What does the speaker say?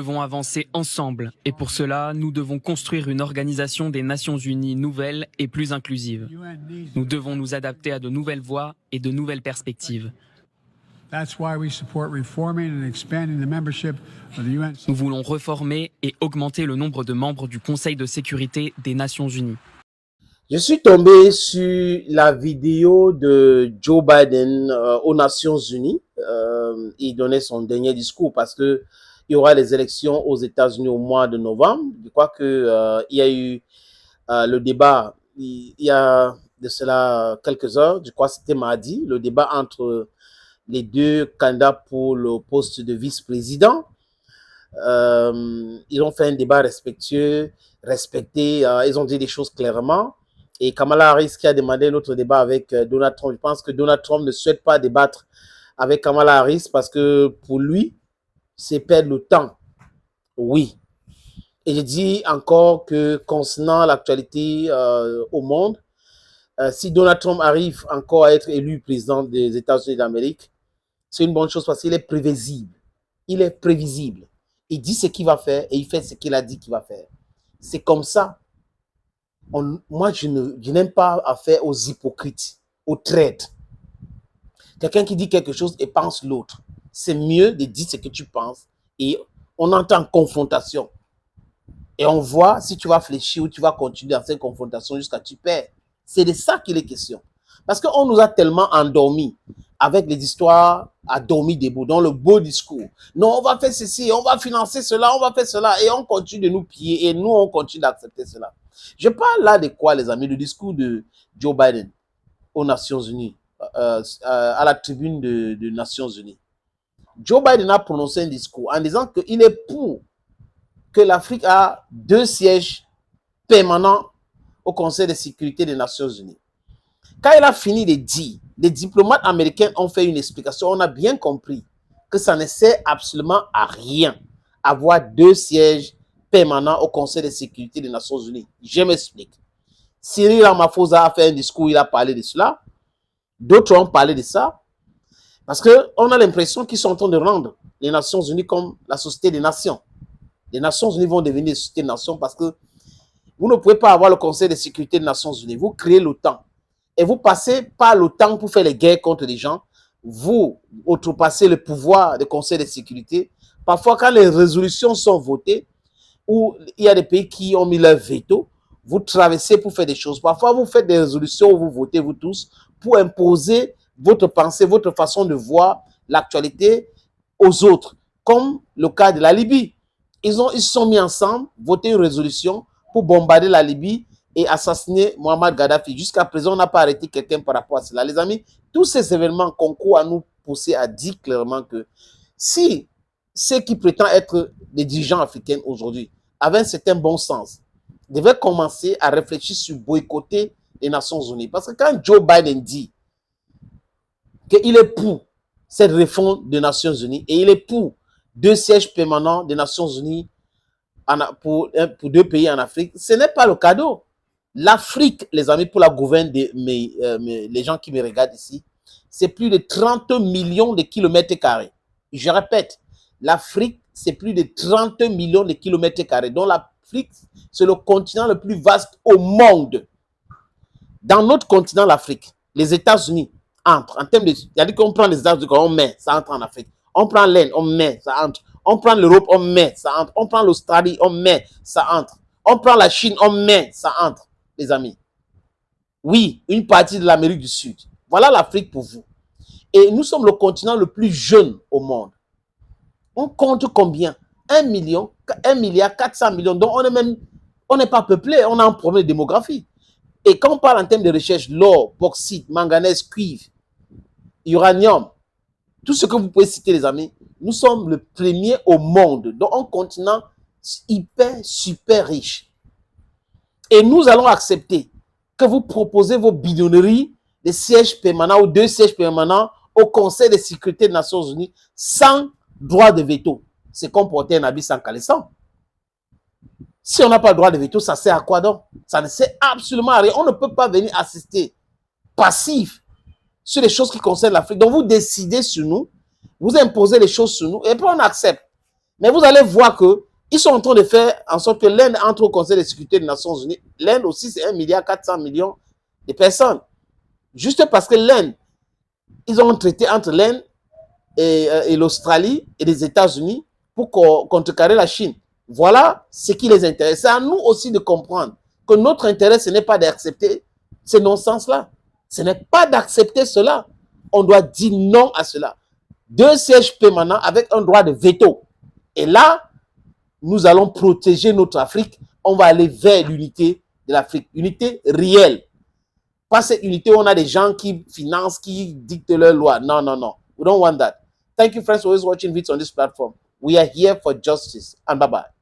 devons avancer ensemble et pour cela, nous devons construire une organisation des Nations Unies nouvelle et plus inclusive. Nous devons nous adapter à de nouvelles voies et de nouvelles perspectives. Nous voulons réformer et augmenter le nombre de membres du Conseil de sécurité des Nations Unies. Je suis tombé sur la vidéo de Joe Biden aux Nations Unies. Il donnait son dernier discours parce que il y aura les élections aux États-Unis au mois de novembre. Je crois que il y a eu le débat il y a de cela quelques heures. Je crois que c'était mardi, le débat entre les deux candidats pour le poste de vice-président. Ils ont fait un débat respectueux, respecté. Ils ont dit des choses clairement. Et Kamala Harris qui a demandé un autre débat avec Donald Trump. Je pense que Donald Trump ne souhaite pas débattre avec Kamala Harris parce que pour lui, c'est perdre le temps. Oui. Et je dis encore que concernant l'actualité au monde, si Donald Trump arrive encore à être élu président des États-Unis d'Amérique, c'est une bonne chose parce qu'il est prévisible. Il est prévisible. Il dit ce qu'il va faire et il fait ce qu'il a dit qu'il va faire. C'est comme ça. Moi, je n'aime pas affaire aux hypocrites, aux traîtres. Quelqu'un qui dit quelque chose et pense l'autre. C'est mieux de dire ce que tu penses et on entre en confrontation. Et on voit si tu vas fléchir ou tu vas continuer dans cette confrontation jusqu'à ce que tu perds. C'est de ça qu'il est question. Parce qu'on nous a tellement endormis avec les histoires à dormir debout, dans le beau discours. Non, on va faire ceci, on va financer cela, on va faire cela. Et on continue de nous piller et nous, on continue d'accepter cela. Je parle là de quoi, les amis? Le discours de Joe Biden aux Nations Unies, à la tribune des Nations Unies. Joe Biden a prononcé un discours en disant qu'il est pour que l'Afrique a 2 sièges permanents au Conseil de sécurité des Nations Unies. Quand il a fini de dire, les diplomates américains ont fait une explication. On a bien compris que ça ne sert absolument à rien avoir 2 sièges permanents au Conseil de sécurité des Nations Unies. Je m'explique. Cyril Ramaphosa a fait un discours, il a parlé de cela. D'autres ont parlé de ça. Parce qu'on a l'impression qu'ils sont en train de rendre les Nations Unies comme la Société des Nations. Les Nations Unies vont devenir des sociétés des nations parce que vous ne pouvez pas avoir le Conseil de sécurité des Nations Unies. Vous créez l'OTAN. Et vous passez par l'OTAN pour faire les guerres contre les gens. Vous outrepassez le pouvoir du Conseil de sécurité. Parfois, quand les résolutions sont votées, ou il y a des pays qui ont mis leur veto, vous traversez pour faire des choses. Parfois, vous faites des résolutions où vous votez, vous tous, pour imposer votre pensée, votre façon de voir l'actualité aux autres, comme le cas de la Libye. Ils se sont mis ensemble, voté une résolution pour bombarder la Libye et assassiner Mohamed Gaddafi. Jusqu'à présent, on n'a pas arrêté quelqu'un par rapport à cela. Les amis, tous ces événements concourent à nous pousser à dire clairement que si ceux qui prétendent être des dirigeants africains aujourd'hui avaient un certain bon sens, devaient commencer à réfléchir sur boycotter les Nations Unies. Parce que quand Joe Biden dit qu'il est pour cette réforme des Nations Unies et il est pour 2 sièges permanents des Nations Unies pour 2 pays en Afrique, ce n'est pas le cadeau. L'Afrique, les amis, pour la gouverne les gens qui me regardent ici, c'est plus de 30 millions de kilomètres carrés. Je répète, l'Afrique, c'est plus de 30 millions de kilomètres carrés. Donc l'Afrique, c'est le continent le plus vaste au monde. Dans notre continent, l'Afrique, les États-Unis entrent. En termes de, c'est-à-dire qu'on prend les États-Unis, on met, ça entre en Afrique. On prend l'Inde, on met, ça entre. On prend l'Europe, on met, ça entre. On prend l'Australie, on met, ça entre. On prend la Chine, on met, ça entre, les amis. Oui, une partie de l'Amérique du Sud. Voilà l'Afrique pour vous. Et nous sommes le continent le plus jeune au monde. On compte combien? 1 milliard 400 millions. Donc on n'est pas peuplé, on a un problème de démographie. Et quand on parle en termes de recherche, l'or, bauxite, manganèse, cuivre, uranium, tout ce que vous pouvez citer, les amis, nous sommes le premier au monde, donc un continent hyper, super riche. Et nous allons accepter que vous proposez vos bidonneries, des sièges permanents ou 2 sièges permanents au Conseil de sécurité des Nations Unies sans droit de veto. C'est comme porter un habit sans caleçon. Si on n'a pas le droit de veto, ça sert à quoi donc? Ça ne sert absolument à rien. On ne peut pas venir assister passif sur les choses qui concernent l'Afrique. Donc vous décidez sur nous, vous imposez les choses sur nous et puis on accepte. Mais vous allez voir qu'ils sont en train de faire en sorte que l'Inde entre au Conseil de sécurité des Nations Unies. L'Inde aussi, c'est 1,4 milliard de personnes. Juste parce que l'Inde, ils ont un traité entre l'Inde et l'Australie et les États-Unis pour contrecarrer la Chine. Voilà ce qui les intéresse. C'est à nous aussi de comprendre que notre intérêt, ce n'est pas d'accepter ces non-sens-là. Ce n'est pas d'accepter cela. On doit dire non à cela. 2 sièges permanents avec un droit de veto. Et là, nous allons protéger notre Afrique. On va aller vers l'unité de l'Afrique. Unité réelle. Pas cette unité où on a des gens qui financent, qui dictent leurs lois. Non, non, non. We don't want that. Thank you, friends, for always watching videos on this platform. We are here for justice. And bye-bye.